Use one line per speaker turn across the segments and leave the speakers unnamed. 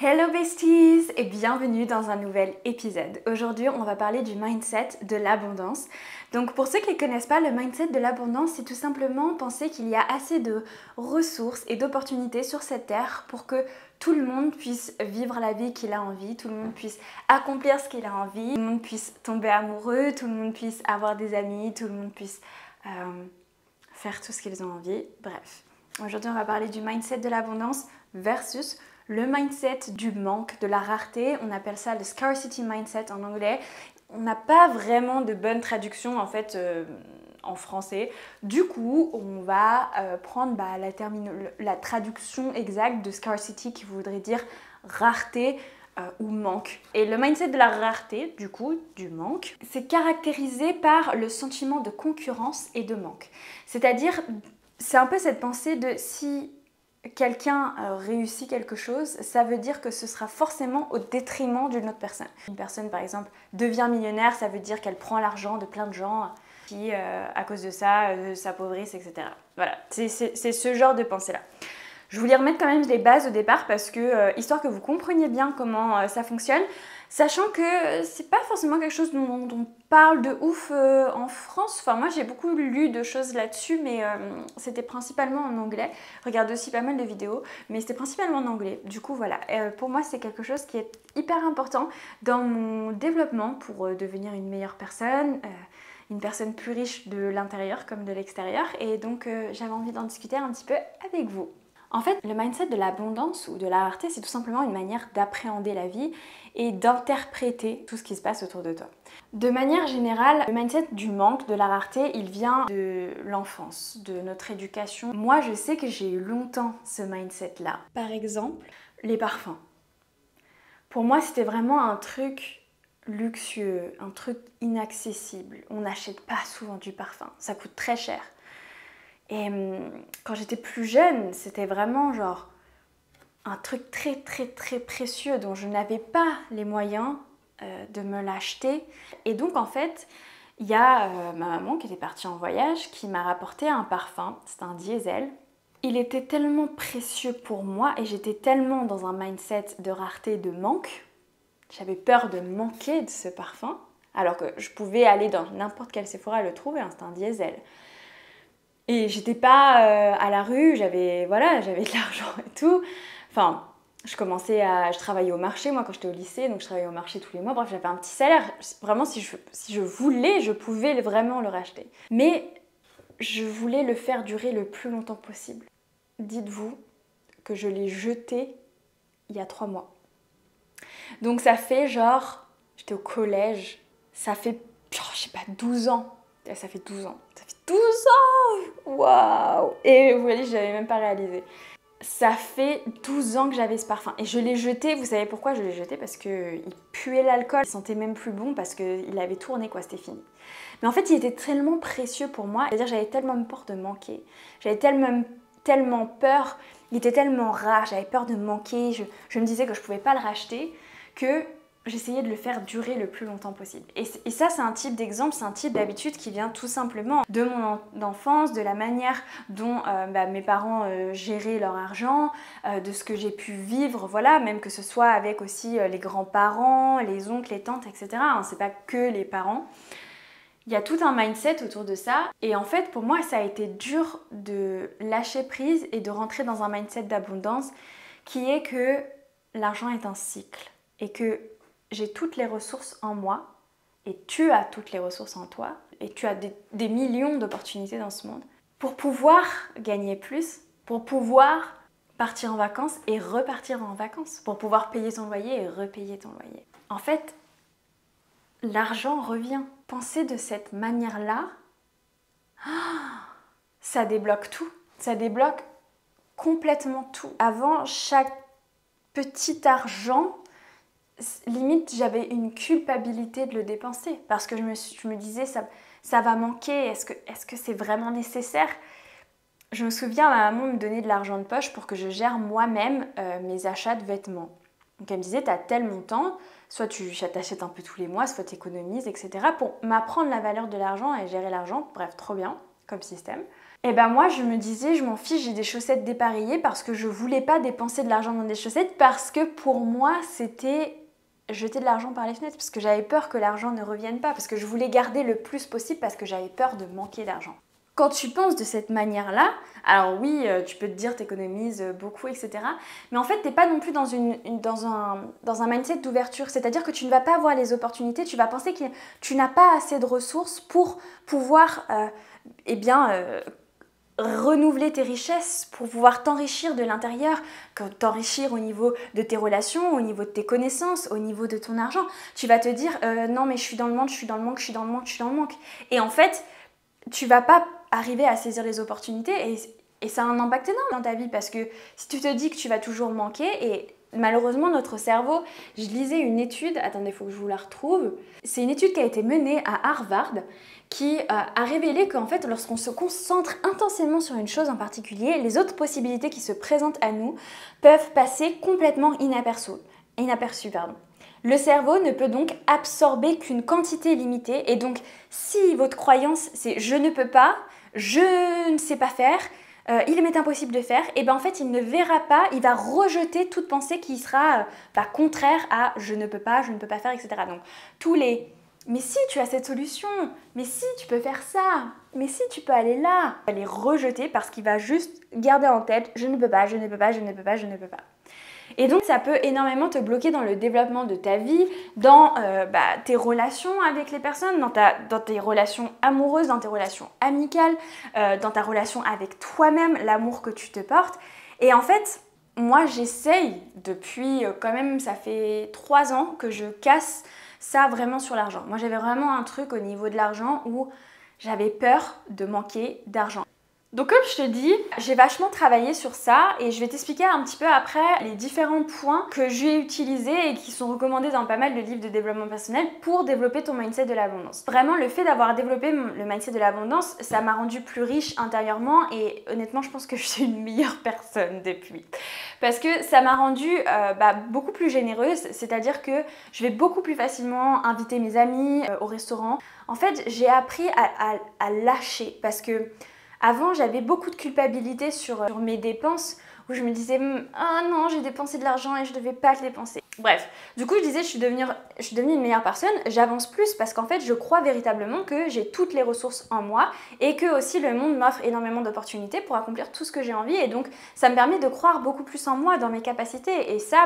Hello besties et bienvenue dans un nouvel épisode. Aujourd'hui, on va parler du mindset de l'abondance. Donc pour ceux qui ne connaissent pas, le mindset de l'abondance, c'est tout simplement penser qu'il y a assez de ressources et d'opportunités sur cette terre pour que tout le monde puisse vivre la vie qu'il a envie, tout le monde puisse accomplir ce qu'il a envie, tout le monde puisse tomber amoureux, tout le monde puisse avoir des amis, tout le monde puisse faire tout ce qu'ils ont envie. Bref, aujourd'hui on va parler du mindset de l'abondance versus le mindset du manque, de la rareté. On appelle ça le scarcity mindset en anglais. On n'a pas vraiment de bonne traduction en fait en français. Du coup, on va prendre la traduction exacte de scarcity qui voudrait dire rareté ou manque. Et le mindset de la rareté, du coup, du manque, c'est caractérisé par le sentiment de concurrence et de manque. C'est-à-dire, c'est un peu cette pensée de si quelqu'un réussit quelque chose, ça veut dire que ce sera forcément au détriment d'une autre personne. Une personne, par exemple, devient millionnaire, ça veut dire qu'elle prend l'argent de plein de gens qui, à cause de ça, s'appauvrissent, etc. Voilà, c'est ce genre de pensée-là. Je voulais remettre quand même les bases au départ parce que, histoire que vous compreniez bien comment ça fonctionne, sachant que c'est pas forcément quelque chose dont on parle de ouf en France. Enfin, moi j'ai beaucoup lu de choses là-dessus, mais c'était principalement en anglais. Je regarde aussi pas mal de vidéos, mais c'était principalement en anglais. Du coup, voilà. Pour moi, c'est quelque chose qui est hyper important dans mon développement pour devenir une meilleure personne. Une personne plus riche de l'intérieur comme de l'extérieur. Et donc, j'avais envie d'en discuter un petit peu avec vous. En fait, le mindset de l'abondance ou de la rareté, c'est tout simplement une manière d'appréhender la vie et d'interpréter tout ce qui se passe autour de toi. De manière générale, le mindset du manque, de la rareté, il vient de l'enfance, de notre éducation. Moi, je sais que j'ai eu longtemps ce mindset-là. Par exemple, les parfums. Pour moi, c'était vraiment un truc luxueux, un truc inaccessible. On n'achète pas souvent du parfum, ça coûte très cher. Et quand j'étais plus jeune, c'était vraiment genre un truc très précieux dont je n'avais pas les moyens de me l'acheter. Et donc en fait, il y a ma maman qui était partie en voyage qui m'a rapporté un parfum, c'était un diesel. Il était tellement précieux pour moi et j'étais tellement dans un mindset de rareté, de manque. J'avais peur de manquer de ce parfum, alors que je pouvais aller dans n'importe quel Sephora et le trouver, hein, c'était un diesel. Et j'étais pas à la rue, j'avais de l'argent et tout. Enfin, je travaillais au marché, moi, quand j'étais au lycée, donc je travaillais au marché tous les mois. Bref, j'avais un petit salaire. Vraiment, si je voulais, je pouvais vraiment le racheter. Mais je voulais le faire durer le plus longtemps possible. Dites-vous que je l'ai jeté il y a 3 mois. Donc ça fait genre, j'étais au collège, ça fait, je sais pas, 12 ans. Ça fait 12 ans. Ça fait 12 ans! Waouh! Et vous voyez, je l'avais même pas réalisé. Ça fait 12 ans que j'avais ce parfum. Et je l'ai jeté, vous savez pourquoi je l'ai jeté? Parce qu'il puait l'alcool, il sentait même plus bon parce qu'il avait tourné, quoi, c'était fini. Mais en fait, il était tellement précieux pour moi. C'est-à-dire, j'avais tellement peur de manquer. J'avais tellement peur. Il était tellement rare, j'avais peur de manquer. Je me disais que je pouvais pas le racheter, que j'essayais de le faire durer le plus longtemps possible. Et ça, c'est un type d'exemple, c'est un type d'habitude qui vient tout simplement de mon enfance, de la manière dont mes parents géraient leur argent, de ce que j'ai pu vivre, voilà, même que ce soit avec aussi les grands-parents, les oncles, les tantes, etc. Hein, c'est pas que les parents. Il y a tout un mindset autour de ça. Et en fait, pour moi, ça a été dur de lâcher prise et de rentrer dans un mindset d'abondance qui est que l'argent est un cycle et que j'ai toutes les ressources en moi et tu as toutes les ressources en toi et tu as des millions d'opportunités dans ce monde pour pouvoir gagner plus, pour pouvoir partir en vacances et repartir en vacances, pour pouvoir payer ton loyer et repayer ton loyer. En fait, l'argent revient. Penser de cette manière-là, ça débloque tout. Ça débloque complètement tout. Avant, chaque petit argent, limite j'avais une culpabilité de le dépenser parce que je me disais ça va manquer, est-ce que c'est vraiment nécessaire? Je me souviens, ma maman me donnait de l'argent de poche pour que je gère moi-même mes achats de vêtements. Donc elle me disait, t'as tel montant, soit tu t'achètes un peu tous les mois, soit tu économises, etc. pour m'apprendre la valeur de l'argent et gérer l'argent. Bref, trop bien comme système. Et ben moi je me disais, je m'en fiche, j'ai des chaussettes dépareillées parce que je voulais pas dépenser de l'argent dans des chaussettes parce que pour moi c'était jeter de l'argent par les fenêtres parce que j'avais peur que l'argent ne revienne pas, parce que je voulais garder le plus possible parce que j'avais peur de manquer d'argent. Quand tu penses de cette manière-là, alors oui, tu peux te dire t'économises beaucoup, etc. Mais en fait, t'es pas non plus dans un mindset d'ouverture. C'est-à-dire que tu ne vas pas voir les opportunités, tu vas penser que tu n'as pas assez de ressources pour pouvoir renouveler tes richesses, pour pouvoir t'enrichir de l'intérieur, t'enrichir au niveau de tes relations, au niveau de tes connaissances, au niveau de ton argent. Tu vas te dire non mais je suis dans le manque, je suis dans le manque, je suis dans le manque, je suis dans le manque. Et en fait, tu vas pas arriver à saisir les opportunités et ça a un impact énorme dans ta vie parce que si tu te dis que tu vas toujours manquer et malheureusement notre cerveau, je lisais une étude, attendez, il faut que je vous la retrouve, c'est une étude qui a été menée à Harvard qui a révélé qu'en fait lorsqu'on se concentre intensément sur une chose en particulier, les autres possibilités qui se présentent à nous peuvent passer complètement inaperçues. Le cerveau ne peut donc absorber qu'une quantité limitée et donc si votre croyance c'est je ne peux pas, je ne sais pas faire, il m'est impossible de faire, et ben en fait il ne verra pas, il va rejeter toute pensée qui sera contraire à je ne peux pas faire, etc. Donc tous les mais si tu as cette solution, mais si tu peux faire ça, mais si tu peux aller là, il va les rejeter parce qu'il va juste garder en tête je ne peux pas, je ne peux pas, je ne peux pas, je ne peux pas. Et donc ça peut énormément te bloquer dans le développement de ta vie, dans tes relations avec les personnes, dans tes relations amoureuses, dans tes relations amicales, dans ta relation avec toi-même, l'amour que tu te portes. Et en fait, moi j'essaye depuis quand même, ça fait 3 ans que je casse ça vraiment sur l'argent. Moi j'avais vraiment un truc au niveau de l'argent où j'avais peur de manquer d'argent. Donc comme je te dis, j'ai vachement travaillé sur ça et je vais t'expliquer un petit peu après les différents points que j'ai utilisés et qui sont recommandés dans pas mal de livres de développement personnel pour développer ton mindset de l'abondance. Vraiment, le fait d'avoir développé le mindset de l'abondance, ça m'a rendue plus riche intérieurement et honnêtement, je pense que je suis une meilleure personne depuis. Parce que ça m'a rendue beaucoup plus généreuse, c'est-à-dire que je vais beaucoup plus facilement inviter mes amis au restaurant. En fait, j'ai appris à lâcher parce que avant, j'avais beaucoup de culpabilité sur mes dépenses où je me disais ah non, j'ai dépensé de l'argent et je devais pas le dépenser. Bref, du coup, je disais je suis devenue une meilleure personne, j'avance plus parce qu'en fait, je crois véritablement que j'ai toutes les ressources en moi et que aussi le monde m'offre énormément d'opportunités pour accomplir tout ce que j'ai envie et donc ça me permet de croire beaucoup plus en moi, dans mes capacités et ça,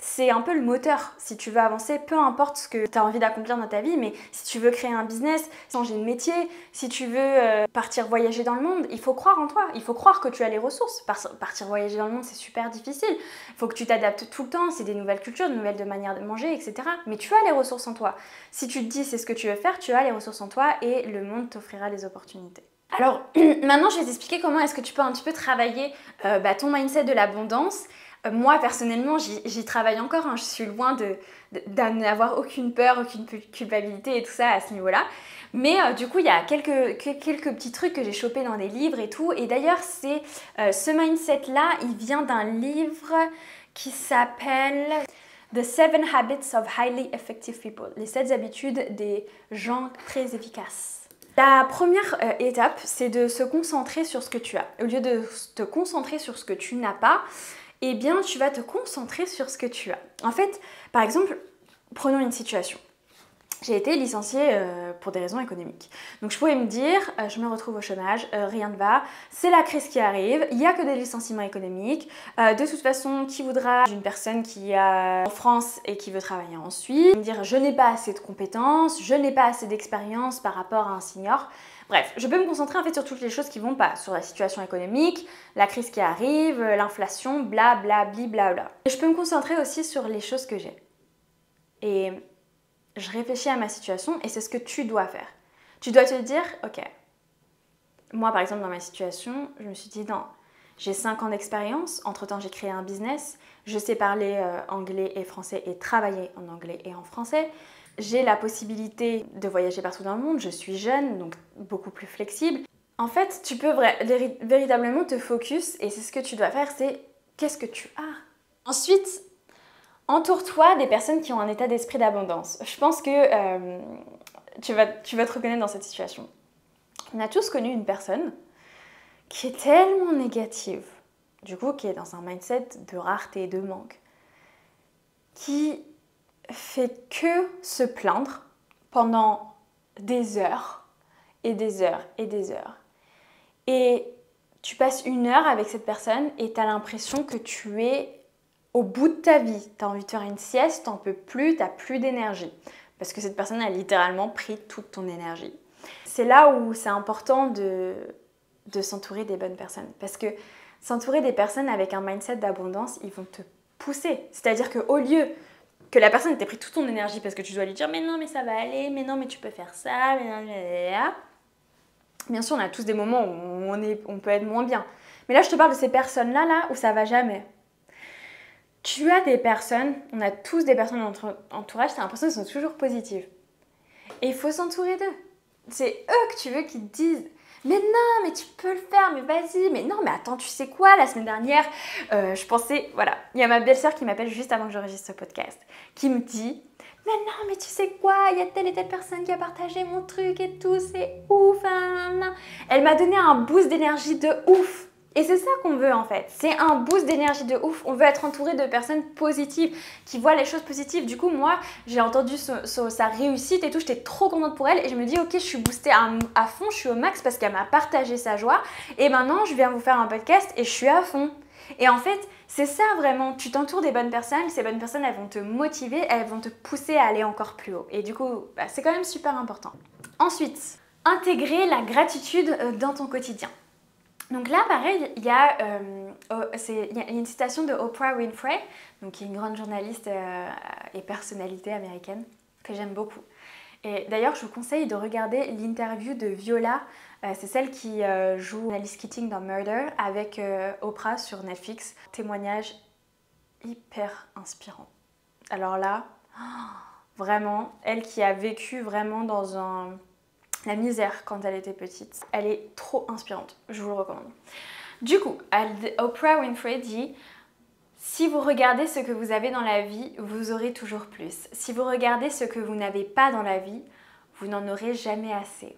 c'est un peu le moteur si tu veux avancer, peu importe ce que tu as envie d'accomplir dans ta vie, mais si tu veux créer un business, changer de métier, si tu veux partir voyager dans le monde, il faut croire en toi, il faut croire que tu as les ressources. Partir voyager dans le monde, c'est super difficile, il faut que tu t'adaptes tout le temps, c'est des nouvelles cultures, de nouvelles manières de manger, etc. Mais tu as les ressources en toi. Si tu te dis c'est ce que tu veux faire, tu as les ressources en toi et le monde t'offrira les opportunités. Alors maintenant je vais t'expliquer comment est-ce que tu peux un petit peu travailler ton mindset de l'abondance. Moi personnellement j'y travaille encore, hein. Je suis loin d'avoir aucune peur, aucune culpabilité et tout ça à ce niveau-là. Mais du coup il y a quelques petits trucs que j'ai chopés dans les livres et tout. Et d'ailleurs ce mindset-là, il vient d'un livre qui s'appelle The 7 Habits of Highly Effective People, les 7 habitudes des gens très efficaces. La première étape, c'est de se concentrer sur ce que tu as. Au lieu de te concentrer sur ce que tu n'as pas, eh bien, tu vas te concentrer sur ce que tu as. En fait, par exemple, prenons une situation. J'ai été licenciée pour des raisons économiques. Donc je pouvais me dire, je me retrouve au chômage, rien ne va, c'est la crise qui arrive, il n'y a que des licenciements économiques. De toute façon, qui voudra d'une personne qui est en France et qui veut travailler en Suisse? Me dire, je n'ai pas assez de compétences, je n'ai pas assez d'expérience par rapport à un senior. Bref, je peux me concentrer en fait sur toutes les choses qui vont pas, sur la situation économique, la crise qui arrive, l'inflation, bla bla bli bla bla. Et je peux me concentrer aussi sur les choses que j'ai. Et je réfléchis à ma situation et c'est ce que tu dois faire. Tu dois te dire, ok, moi par exemple dans ma situation, je me suis dit non, j'ai 5 ans d'expérience, entre-temps j'ai créé un business, je sais parler anglais et français et travailler en anglais et en français. J'ai la possibilité de voyager partout dans le monde, je suis jeune, donc beaucoup plus flexible. En fait, tu peux véritablement te focus et c'est ce que tu dois faire, c'est qu'est-ce que tu as. Ensuite, entoure-toi des personnes qui ont un état d'esprit d'abondance. Je pense que tu vas te reconnaître dans cette situation. On a tous connu une personne qui est tellement négative, du coup qui est dans un mindset de rareté et de manque, qui fait que se plaindre pendant des heures et des heures et des heures. Et tu passes 1 heure avec cette personne et tu as l'impression que tu es au bout de ta vie. Tu as envie de faire une sieste, t'en peux plus, tu n'as plus d'énergie. Parce que cette personne a littéralement pris toute ton énergie. C'est là où c'est important de s'entourer des bonnes personnes. Parce que s'entourer des personnes avec un mindset d'abondance, ils vont te pousser. C'est-à-dire qu'au lieu que la personne t'ait pris toute ton énergie parce que tu dois lui dire « mais non, mais ça va aller, mais non, mais tu peux faire ça, mais non, bien sûr, on a tous des moments où on peut être moins bien. Mais là, je te parle de ces personnes-là là, où ça va jamais. Tu as des personnes, on a tous des personnes dans notre entourage, t'as l'impression qu'elles sont toujours positives. Et il faut s'entourer d'eux. C'est eux que tu veux qui te disent « mais non, mais tu peux le faire, mais vas-y, mais non, mais attends, tu sais quoi, la semaine dernière, je pensais, voilà, il y a ma belle-sœur qui m'appelle juste avant que j'enregistre ce podcast, qui me dit « mais non, mais tu sais quoi, il y a telle et telle personne qui a partagé mon truc et tout, c'est ouf, hein. » Elle m'a donné un boost d'énergie de ouf. Et c'est ça qu'on veut en fait, c'est un boost d'énergie de ouf. On veut être entouré de personnes positives, qui voient les choses positives. Du coup, moi, j'ai entendu sa réussite et tout, j'étais trop contente pour elle. Et je me dis, ok, je suis boostée à fond, je suis au max parce qu'elle m'a partagé sa joie. Et maintenant, je viens vous faire un podcast et je suis à fond. Et en fait, c'est ça vraiment, tu t'entoures des bonnes personnes, ces bonnes personnes, elles vont te motiver, elles vont te pousser à aller encore plus haut. Et du coup, c'est quand même super important. Ensuite, intégrer la gratitude dans ton quotidien. Donc là, pareil, il y a une citation de Oprah Winfrey, donc qui est une grande journaliste et personnalité américaine que j'aime beaucoup. Et d'ailleurs, je vous conseille de regarder l'interview de Viola, c'est celle qui joue Alice Keating dans Murder, avec Oprah sur Netflix. Témoignage hyper inspirant. Alors là, vraiment, elle qui a vécu vraiment dans la misère quand elle était petite. Elle est trop inspirante, je vous le recommande. Du coup, Oprah Winfrey dit « Si vous regardez ce que vous avez dans la vie, vous aurez toujours plus. Si vous regardez ce que vous n'avez pas dans la vie, vous n'en aurez jamais assez. »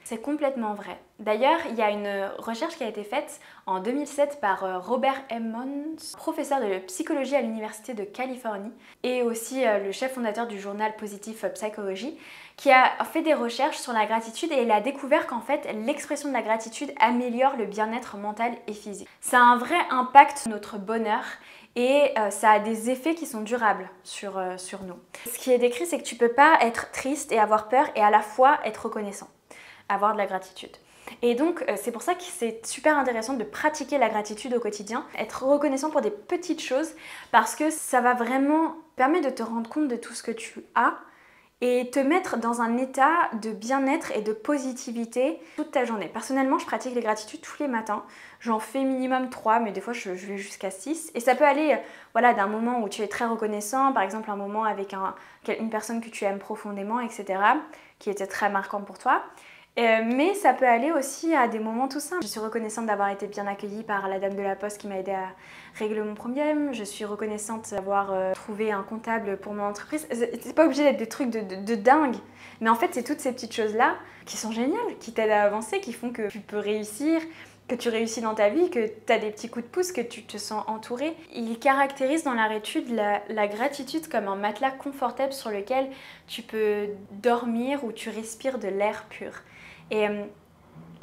C'est complètement vrai. D'ailleurs, il y a une recherche qui a été faite en 2007 par Robert Emmons, professeur de psychologie à l'Université de Californie et aussi le chef fondateur du journal Positive Psychology, qui a fait des recherches sur la gratitude et il a découvert qu'en fait, l'expression de la gratitude améliore le bien-être mental et physique. Ça a un vrai impact sur notre bonheur et ça a des effets qui sont durables sur nous. Ce qui est décrit, c'est que tu ne peux pas être triste et avoir peur et à la fois être reconnaissant. Avoir de la gratitude. Et donc, c'est pour ça que c'est super intéressant de pratiquer la gratitude au quotidien, être reconnaissant pour des petites choses, parce que ça va vraiment permettre de te rendre compte de tout ce que tu as et te mettre dans un état de bien-être et de positivité toute ta journée. Personnellement, je pratique les gratitudes tous les matins. J'en fais minimum 3, mais des fois je vais jusqu'à 6. Et ça peut aller voilà, d'un moment où tu es très reconnaissant, par exemple un moment avec une personne que tu aimes profondément, etc., qui était très marquant pour toi. Mais ça peut aller aussi à des moments tout simples. Je suis reconnaissante d'avoir été bien accueillie par la dame de la poste qui m'a aidée à régler mon problème. Je suis reconnaissante d'avoir trouvé un comptable pour mon entreprise. C'est pas obligé d'être des trucs de dingue. Mais en fait, c'est toutes ces petites choses-là qui sont géniales, qui t'aident à avancer, qui font que tu peux réussir, que tu réussis dans ta vie, que tu as des petits coups de pouce, que tu te sens entouré. Il caractérise dans la gratitude la gratitude comme un matelas confortable sur lequel tu peux dormir ou tu respires de l'air pur. Et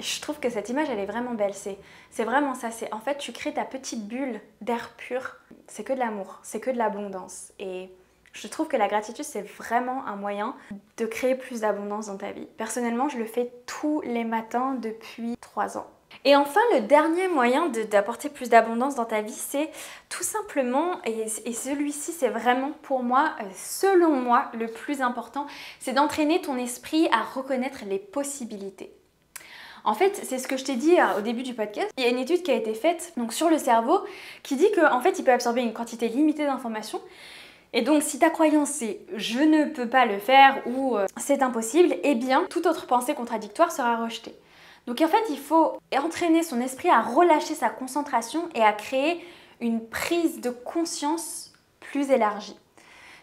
je trouve que cette image, elle est vraiment belle. C'est vraiment ça. En fait, tu crées ta petite bulle d'air pur. C'est que de l'amour, c'est que de l'abondance. Et je trouve que la gratitude, c'est vraiment un moyen de créer plus d'abondance dans ta vie. Personnellement, je le fais tous les matins depuis 3 ans. Et enfin, le dernier moyen d'apporter plus d'abondance dans ta vie, c'est tout simplement, et celui-ci c'est vraiment pour moi, selon moi, le plus important, c'est d'entraîner ton esprit à reconnaître les possibilités. En fait, c'est ce que je t'ai dit au début du podcast. Il y a une étude qui a été faite donc, sur le cerveau qui dit qu'en fait, il peut absorber une quantité limitée d'informations. Et donc, si ta croyance c'est « je ne peux pas le faire » ou « c'est impossible », eh bien, toute autre pensée contradictoire sera rejetée. Donc en fait, il faut entraîner son esprit à relâcher sa concentration et à créer une prise de conscience plus élargie.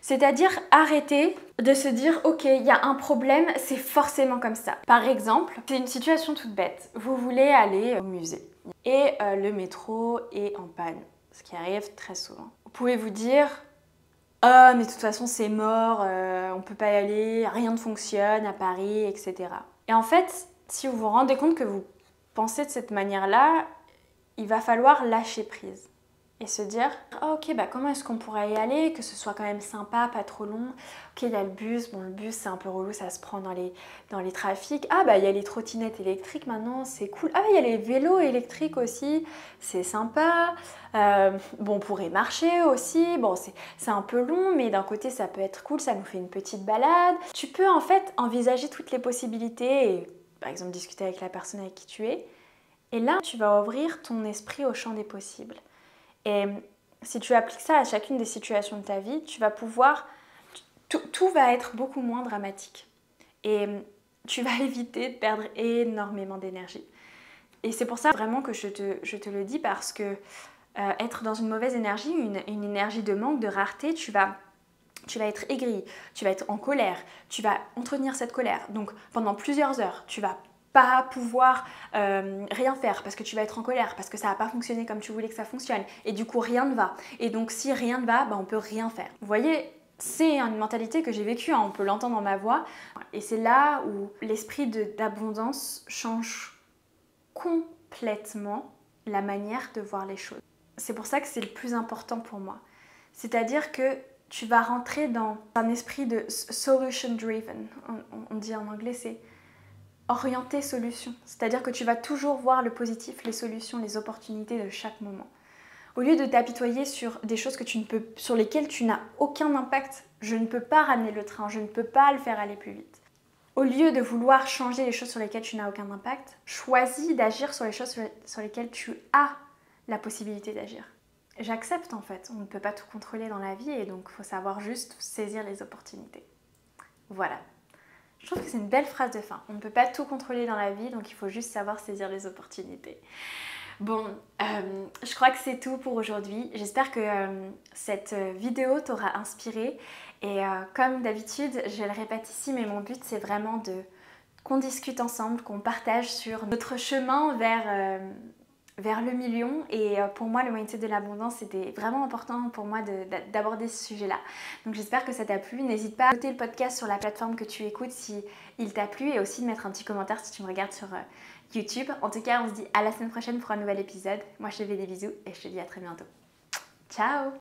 C'est-à-dire arrêter de se dire ok, il y a un problème, c'est forcément comme ça. Par exemple, c'est une situation toute bête. Vous voulez aller au musée et le métro est en panne, ce qui arrive très souvent. Vous pouvez vous dire ah mais de toute façon c'est mort, on peut pas y aller, rien ne fonctionne à Paris, etc. Et en fait, si vous vous rendez compte que vous pensez de cette manière-là, il va falloir lâcher prise et se dire ah, ok, bah comment est-ce qu'on pourrait y aller, que ce soit quand même sympa, pas trop long. Ok, il y a le bus, bon le bus c'est un peu relou, ça se prend dans les trafics. Ah bah il y a les trottinettes électriques maintenant, c'est cool. Ah il y a les vélos électriques aussi, c'est sympa. Bon, on pourrait marcher aussi, bon c'est un peu long mais d'un côté ça peut être cool, ça nous fait une petite balade. Tu peux en fait envisager toutes les possibilités et par exemple discuter avec la personne avec qui tu es. Et là, tu vas ouvrir ton esprit au champ des possibles. Et si tu appliques ça à chacune des situations de ta vie, tu vas pouvoir... Tout va être beaucoup moins dramatique. Et tu vas éviter de perdre énormément d'énergie. Et c'est pour ça vraiment que je te le dis parce que être dans une mauvaise énergie, une énergie de manque, de rareté, tu vas être aigri, tu vas être en colère, tu vas entretenir cette colère. Donc pendant plusieurs heures, tu vas pas pouvoir rien faire parce que tu vas être en colère, parce que ça va pas fonctionner comme tu voulais que ça fonctionne. Et du coup, rien ne va. Et donc si rien ne va, bah, on peut rien faire. Vous voyez, c'est une mentalité que j'ai vécue, hein, on peut l'entendre dans ma voix. Et c'est là où l'esprit d'abondance change complètement la manière de voir les choses. C'est pour ça que c'est le plus important pour moi. C'est-à-dire que tu vas rentrer dans un esprit de solution driven. On dit en anglais, c'est orienté solution. C'est-à-dire que tu vas toujours voir le positif, les solutions, les opportunités de chaque moment. Au lieu de t'apitoyer sur des choses sur lesquelles tu n'as aucun impact, je ne peux pas ramener le train, je ne peux pas le faire aller plus vite. Au lieu de vouloir changer les choses sur lesquelles tu n'as aucun impact, choisis d'agir sur les choses sur lesquelles tu as la possibilité d'agir. J'accepte en fait, on ne peut pas tout contrôler dans la vie et donc il faut savoir juste saisir les opportunités. Voilà. Je trouve que c'est une belle phrase de fin. On ne peut pas tout contrôler dans la vie, donc il faut juste savoir saisir les opportunités. Bon, je crois que c'est tout pour aujourd'hui. J'espère que cette vidéo t'aura inspiré. Et comme d'habitude, je le répète ici, mais mon but c'est vraiment qu'on discute ensemble, qu'on partage sur notre chemin vers le million. Et pour moi, le mindset de l'abondance, c'était vraiment important pour moi d'aborder ce sujet-là. Donc j'espère que ça t'a plu. N'hésite pas à noter le podcast sur la plateforme que tu écoutes si il t'a plu et aussi de mettre un petit commentaire si tu me regardes sur YouTube. En tout cas, on se dit à la semaine prochaine pour un nouvel épisode. Moi, je te fais des bisous et je te dis à très bientôt. Ciao!